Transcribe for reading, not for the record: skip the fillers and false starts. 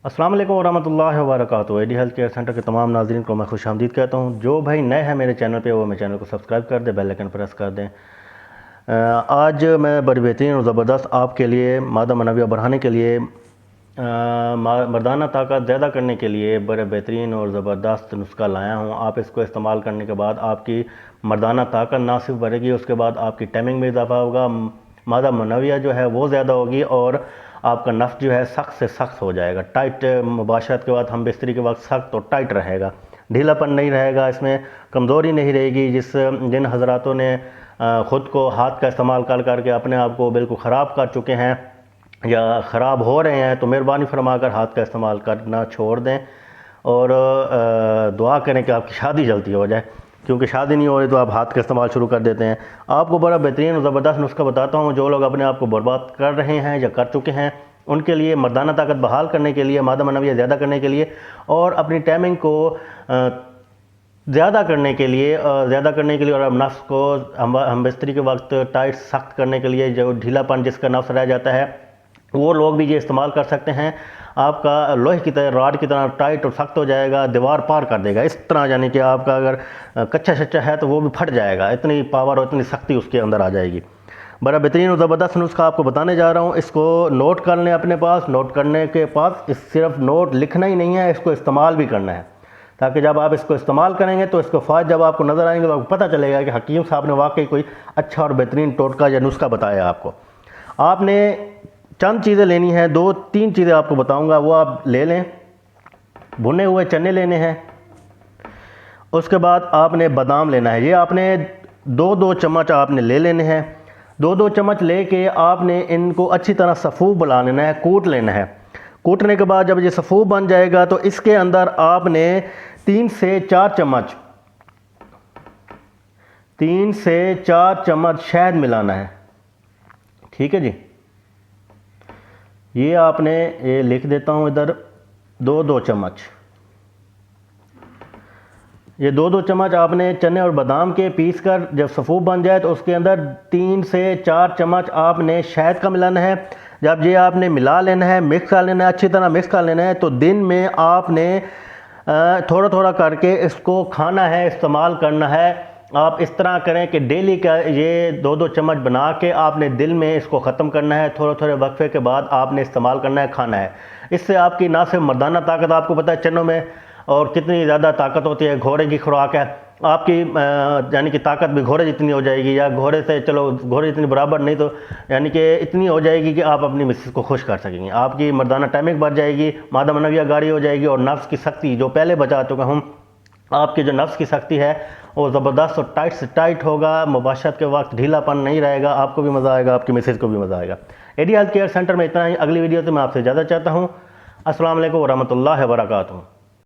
अस्सलाम वालेकुम वरहमतुल्लाहि वबरकातुहू। एडी हेल्थ केयर सेंटर के तमाम नाज़रीन को मैं खुशामदीद कहता हूँ। जो भाई नए हैं मेरे चैनल पे वो मेरे चैनल को सब्सक्राइब कर दें, बेल आइकन प्रेस कर दें। आज मैं बड़ी बेहतरीन और ज़बरदस्त आपके लिए मादा मनविया बढ़ाने के लिए मर्दाना ताकत ज़्यादा करने के लिए बड़े बेहतरीन और ज़बरदस्त नुस्खा लाया हूँ। आप इसको इस्तेमाल करने के बाद आपकी मर्दाना ताकत ना सिर्फ बढ़ेगी, उसके बाद आपकी टाइमिंग में इजाफा होगा, मादा मनविया जो है वो ज़्यादा होगी और आपका नफ्स जो है सख्त से सख्त हो जाएगा। टाइट मुबाशरत के बाद हम बिस्तरी के वक्त सख्त और टाइट रहेगा, ढीलापन नहीं रहेगा, इसमें कमज़ोरी नहीं रहेगी। जिन हज़रातों ने ख़ुद को हाथ का इस्तेमाल कर करके अपने आप को बिल्कुल ख़राब कर चुके हैं या ख़राब हो रहे हैं, तो मेहरबानी फरमाकर हाथ का इस्तेमाल करना छोड़ दें और दुआ करें कि आपकी शादी जल्दी हो जाए, क्योंकि शादी नहीं हो रही तो आप हाथ का इस्तेमाल शुरू कर देते हैं। आपको बड़ा बेहतरीन और ज़बरदस्त नुस्खा बताता हूँ। जो लोग अपने आप को बर्बाद कर रहे हैं या कर चुके हैं, उनके लिए मर्दाना ताकत बहाल करने के लिए, मादा मनविया ज़्यादा करने के लिए और अपनी टाइमिंग को ज़्यादा करने के लिए और नफ्स को हम बिस्तरी के वक्त टाइट सख्त करने के लिए, जो ढीलापन जिसका नफ्स रह जाता है, वो लोग भी ये इस्तेमाल कर सकते हैं। आपका लोहे की तरह, रॉड की तरह टाइट और सख्त हो जाएगा, दीवार पार कर देगा इस तरह, यानी कि आपका अगर कच्चा शच्चा है तो वो भी फट जाएगा, इतनी पावर और इतनी सख्ती उसके अंदर आ जाएगी। बड़ा बेहतरीन और ज़बरदस्त नुस्खा आपको बताने जा रहा हूँ। इसको नोट कर लें अपने पास। नोट करने के पास सिर्फ नोट लिखना ही नहीं है, इसको इस्तेमाल भी करना है, ताकि जब आप इसको इस्तेमाल करेंगे तो इसको फ़ायदे जब आपको नज़र आएंगे तो आपको पता चलेगा कि हकीम साहब ने वाकई कोई अच्छा और बेहतरीन टोटका या नुस्खा बताया आपको। आपने चंद चीज़ें लेनी हैं, 2-3 चीज़ें आपको बताऊंगा, वो आप ले लें। भुने हुए चने लेने हैं, उसके बाद आपने बादाम लेना है। ये आपने 2-2 चम्मच आपने ले लेने हैं। 2-2 चम्मच लेके आपने इनको अच्छी तरह सफ़ूफ बना लेना है, कूट लेना है। कूटने के बाद जब ये सफ़ूफ बन जाएगा तो इसके अंदर आपने 3 से 4 चम्मच शहद मिलाना है। ठीक है जी, ये आपने ये लिख देता हूँ इधर, 2-2 चम्मच। ये 2-2 चम्मच आपने चने और बादाम के पीस कर जब सफ़ूफ बन जाए तो उसके अंदर 3 से 4 चम्मच आपने शहद का मिलाना है। जब ये आपने मिला लेना है, मिक्स कर लेना है, अच्छी तरह मिक्स कर लेना है, तो दिन में आपने थोड़ा थोड़ा करके इसको खाना है, इस्तेमाल करना है। आप इस तरह करें कि डेली का ये 2-2 चम्मच बना के आपने दिल में इसको ख़त्म करना है, थोड़े थोड़े वक्फे के बाद आपने इस्तेमाल करना है, खाना है। इससे आपकी ना सिर्फ मर्दाना ताकत, आपको पता है चनों में और कितनी ज़्यादा ताकत होती है, घोड़े की खुराक है आपकी, यानी कि ताकत भी घोड़े जितनी हो जाएगी, या घोड़े से चलो घोड़े जितनी बराबर नहीं तो यानी कि इतनी हो जाएगी कि आप अपनी मिसेस को खुश कर सकेंगे। आपकी मर्दाना टाइमिंग बढ़ जाएगी, मादा मनविया गाढ़ी हो जाएगी और नफ्स की शक्ति, जो पहले बता चुका हूँ, आपकी जो नफ्स की शक्ति है वो ज़बरदस्त और टाइट से टाइट होगा। मुबाशरत के वक्त ढीलापन नहीं रहेगा, आपको भी मज़ा आएगा, आपकी मिसेज को भी मज़ा आएगा। एडी हेल्थ केयर सेंटर में इतना ही। अगली वीडियो से मैं आपसे ज़्यादा चाहता हूँ। अस्सलाम वालेकुम वरहमतुल्लाहि वबरकातुहू।